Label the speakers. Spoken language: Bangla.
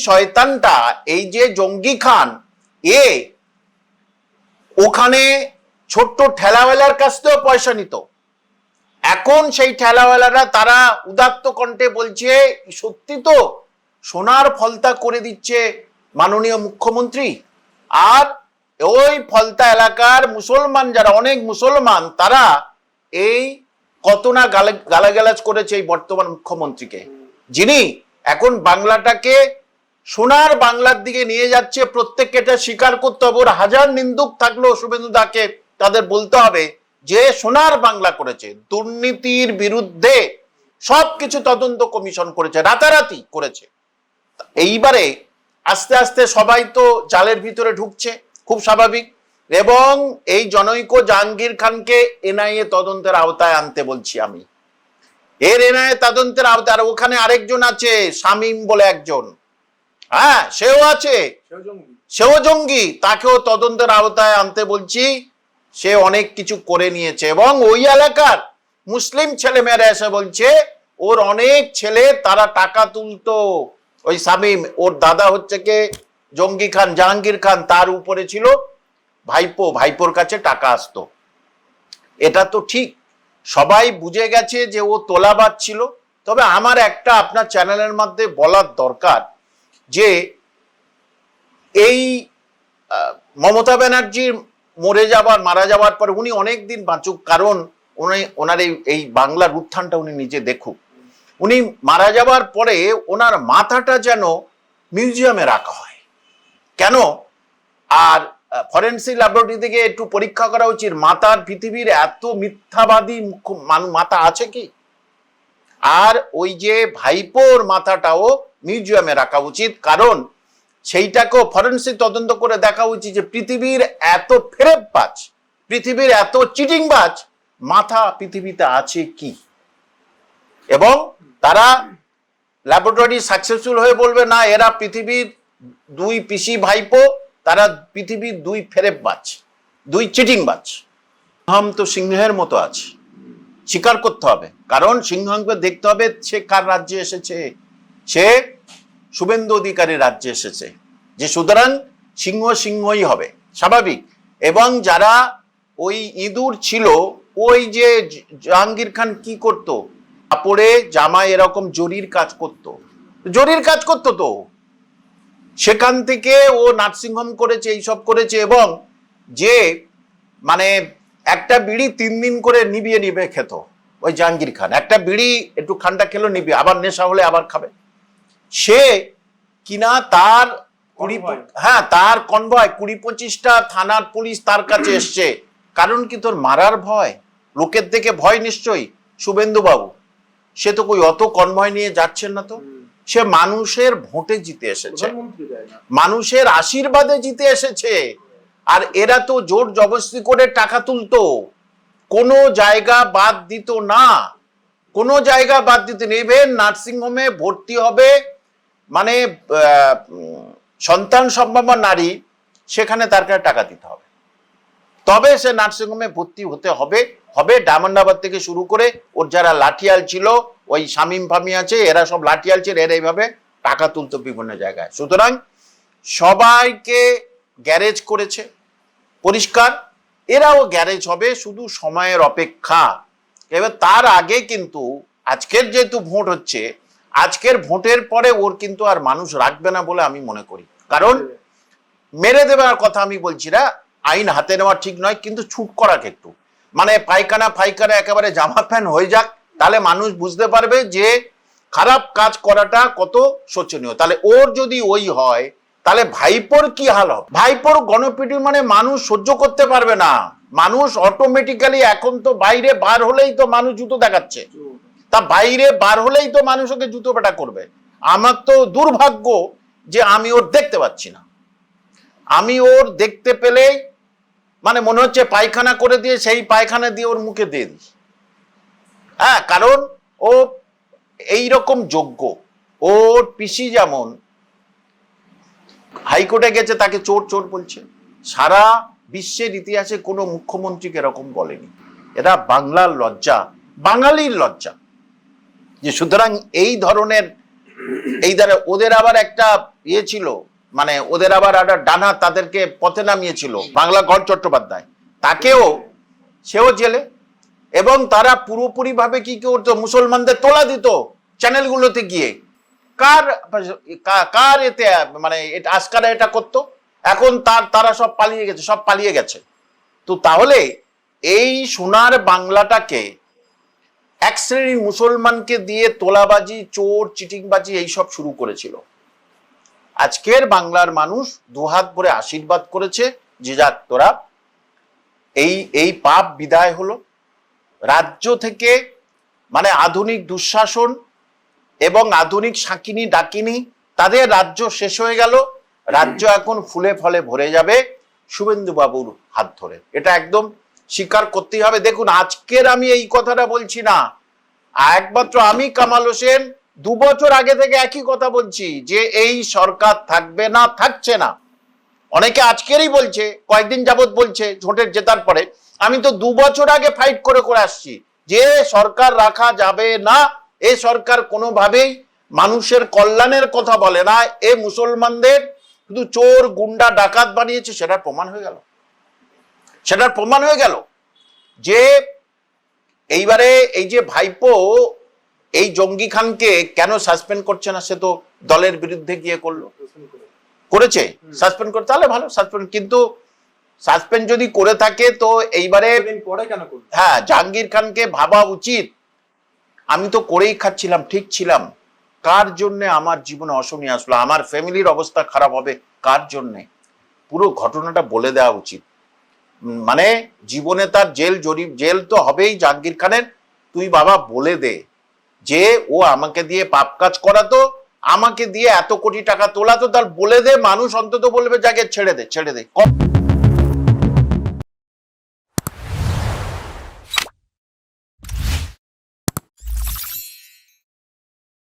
Speaker 1: শয়তানটা, এই যে জঙ্গি খান, এ ওখানে ছোট্ট ঠেলাওয়ালার কাছ থেকেও পয়সা নিত। এখন সেই ঠেলাওয়ালারা তারা উদাত্ত কণ্ঠে বলছে সত্যি তো সোনার ফলতা করে দিচ্ছে মাননীয় মুখ্যমন্ত্রী। আর ওই ফলতা এলাকার মুসলমান যারা, অনেক মুসলমান, তারা এই কত না গালাগালাজ করেছে এই বর্তমান মুখ্যমন্ত্রীকে, যিনি এখন বাংলাটাকে সোনার বাংলার দিকে নিয়ে যাচ্ছে। প্রত্যেককে এটা স্বীকার করতে হবে। ওর হাজার নিন্দুক থাকলেও শুভেন্দু দাকে তাদের বলতে হবে যে সোনার বাংলা করেছে, দুর্নীতির বিরুদ্ধে সবকিছু তদন্ত কমিশন করেছে, রাতারাতি করেছে। এইবারে আস্তে আস্তে সবাই তো জালের ভিতরে ঢুকছে, খুব স্বাভাবিক। এবং এই জনৈক জাহাঙ্গীর খানকে এনআইএ তদন্তের আওতায় আনতে বলছি আমি। এর এনআইএ তদন্তের আওতায়। আর ওখানে আরেকজন আছে, শামীম বলে একজন, হ্যাঁ সেও আছে, সেও জঙ্গি, তাকেও তদন্তের আওতায় আনতে বলছি। সে অনেক কিছু করে নিয়েছে এবং ওই এলাকার মুসলিম ছেলেমেয়েরা এসে বলছে ওর অনেক ছেলে তারা টাকা তুলতো। ওই শামীম, ওর দাদা হচ্ছে কে জঙ্গি খান, জাহাঙ্গীর খান, তার উপরে ছিল ভাইপো, ভাইপোর কাছে টাকা আসতো। এটা তো ঠিক, সবাই বুঝে গেছে যে ও তোলাবাজ ছিল। তবে আমার একটা আপনার চ্যানেলের মধ্যে বলার দরকার যে এই মমতা ব্যানার্জির মারা যাওয়ার পরে উনি অনেক দিন বাঁচুক, কারণ ওনার এই বাংলার উত্থানটা উনি নিজে দেখুক। উনি মারা যাওয়ার পরে ওনার মাথাটা যেন মিউজিয়ামে রাখা হয়। কেন? আর ফরেন্সিক ল্যাবরেটরি থেকে একটু পরীক্ষা করা উচিত, মাথার পৃথিবীর এত মিথ্যাবাদী মাথা আছে কি? আর ওই যে ভাইপোর মাথাটাও মিউজিয়ামে রাখা উচিত, কারণ সেইটাকেও ফরেন্সিক তদন্ত করে দেখা উচিত যে পৃথিবীর এত ফেরেববাজ, পৃথিবীর এত চিটিংবাজ মাথা পৃথিবীতে আছে কি। এবং তারা ল্যাবরেটরি সাকসেসফুল হয়ে বলবে না এরা পৃথিবীর দুই পিসি ভাইপো, তারা পৃথিবীর দুই ফেরেববাজ, দুই চিটিংবাজ। সিংহম তো সিংহের মতো আছে, স্বীকার করতে হবে। কারণ সিংহকে দেখতে হবে সে কার রাজ্যে এসেছে, সে শুভেন্দু অধিকারীর রাজ্যে এসেছে, যে সুতরাং সিংহ সিংহই হবে, স্বাভাবিক। এবং যারা ওই ইঁদুর ছিল, ওই যে জাহাঙ্গীর খান কি করতো, কাপড়ে জামায় এরকম জরির কাজ করতো তো, সেখান থেকে ও নার্সিংহোম করেছে, এইসব করেছে। এবং যে মানে একটা বিড়ি 3 দিন করে নিবে খেত ওই জাহাঙ্গীর খান, একটা বিড়ি একটু খান্ডা খেলো নিবে, আবার নেশা হলে আবার খাবে। সে কিনা তার তার কনভয় 20-25টা থানার পুলিশ তার কাছে এসছে। কারণ কি? তোর মারার ভয়, লোকের দেখে ভয় নিশ্চয়ই। শুভেন্দু বাবু সে তো কই অত কনভয় নিয়ে যাচ্ছেন না তো, সে মানুষের ভোটে জিতে এসেছে, মানুষের আশীর্বাদে জিতে এসেছে। আর এরা তো জোর জবরদস্তি করে টাকা তুলতো, কোনো জায়গা বাদ দিত না, কোনো জায়গা বাদ দিত না। ইভেন নার্সিংহোমে ভর্তি হবে মানে সন্তান সম্ভাবনা নারী, সেখানে তার কাছে টাকা দিতে হবে, তবে সে নার্সিংহোমে ভর্তি হতে হবে। ডায়মন্ডাবাদ থেকে শুরু করে ওর যারা লাঠিয়াল ছিল, ওই শামীম ফামি আছে, এরা সব লাঠিয়াল ছিল, এরা এইভাবে টাকা তুলতো বিভিন্ন জায়গায়। সুতরাং সবাইকে গ্যারেজ করেছে, পরিষ্কার এরাও গ্যারেজ হবে, শুধু সময়ের অপেক্ষা। এবার তার আগে কিন্তু আজকের যেহেতু ভোট হচ্ছে, আজকের ভোটের পরে ওর কিন্তু আর মানুষ রাখবে না বলে আমি মনে করি। কারণ মেরে দেওয়ার কথা আমি বলছি না, আইন হাতে নেওয়া ঠিক নয়, কিন্তু ছুট করাকে একটু মানে পায়খানা একেবারে জামা প্যান্ট হয়ে যাক, তাহলে মানুষ বুঝতে পারবে যে খারাপ কাজ করাটা কত শোচনীয়। তাহলে ওর যদি ওই হয়, তাহলে ভাইপোর কি হাল হবে? ভাইপোর গণপিটুনি মানে মানুষ সহ্য করতে পারবে না। মানুষ অটোমেটিক্যালি এখন তো বাইরে বার হলেই তো মানুষ জুতো দেখাচ্ছে, তা বাইরে বার হলেই তো মানুষ ওকে জুতো পেটা করবে। আমার তো দুর্ভাগ্য যে আমি ওর দেখতে পাচ্ছি না। আমি ওর দেখতে পেলেই মানে মনে হচ্ছে পায়খানা করে দিয়ে সেই পায়খানা দিয়ে ওর মুখে দিয়ে দিই। হ্যাঁ, কারণ ও এইরকম যোগ্য। ওর পিসি যেমন হাইকোর্টে গেছে, তাকে চোর বলছে। সারা বিশ্বের ইতিহাসে কোনো মুখ্যমন্ত্রীকে এরকম বলেনি। এরা বাংলার লজ্জা, বাঙালির লজ্জা। যে সুতরাং এই ধরনের এই দ্বারা ওদের আবার একটা ইয়ে ছিল, মানে ওদের আবার একটা ডানা তাদেরকে পথে নামিয়েছিল বাংলা গড় চট্টোপাধ্যায়, সেও জেলে। এবং তারা পুরোপুরি ভাবে কি করতো, মুসলমানদের তোলা দিত চ্যানেলগুলোতে গিয়ে। কার কার এতে মানে আজকারা এটা করতো? এখন তারা সব পালিয়ে গেছে। তো তাহলে এই সোনার বাংলাটাকে এক শ্রেণীর মুসলমানকে দিয়ে তোলাবাজি, চোর, চিটিংবাজি এইসব শুরু করেছিল। আজকের বাংলার মানুষ দুহাত ভরে আশীর্বাদ করেছে যে যাক তোরা এই পাপ বিদায় হলো। রাজ্য থেকে মানে আধুনিক দুঃশাসন এবং আধুনিক সাকিনি ডাকিনি, তাদের রাজ্য শেষ হয়ে গেল। রাজ্য এখন ফুলে ফলে ভরে যাবে শুভেন্দু বাবুর হাত ধরে। এটা একদম স্বীকার করতেই হবে। দেখুন, আজকের আমি এই কথাটা বলছি না, একমাত্র আমি কামাল হোসেন 2 বছর আগে থেকে একই কথা বলছি যে এই সরকার থাকবে না, থাকছে না। অনেকে আজকেরই বলছে, কয়েকদিন যাবত বলছে ভোটের জেতার পরে। আমি তো 2 বছর আগে ফাইট করে আসছি যে সরকার রাখা যাবে না। এই সরকার কোনোভাবেই মানুষের কল্যাণের কথা বলে না, এ মুসলমানদের শুধু চোর, গুন্ডা, ডাকাত বানিয়েছে। সেটার প্রমাণ হয়ে গেল যে এইবারে এই যে ভাইপো এই জঙ্গি খানকে কেন সাসপেন্ড করছে না? সে তো দলের বিরুদ্ধে গিয়ে করেছে সাসপেন্ড করে, তাহলে ভালো সাসপেন্ড। কিন্তু সাসপেন্ড যদি করে থাকে তো এইবারে হ্যাঁ, জাহাঙ্গীর খানকে ভাবা উচিত, আমি তো করেই খাচ্ছিলাম, ঠিক ছিলাম, কার জন্য আমার জীবনে অশনি আসলো, আমার ফ্যামিলির অবস্থা খারাপ হবে কার জন্যে? পুরো ঘটনাটা বলে দেওয়া উচিত। মানে জীবনে তার জেল তো হবেই জাহাঙ্গীর খানের। তুই বাবা বলে দে যে ও আমাকে দিয়ে পাপ কাজ করাতো, আমাকে দিয়ে এত কোটি টাকা তোলাতো, তার বলে দে। মানুষ অন্তত বলবে যাকে ছেড়ে দে।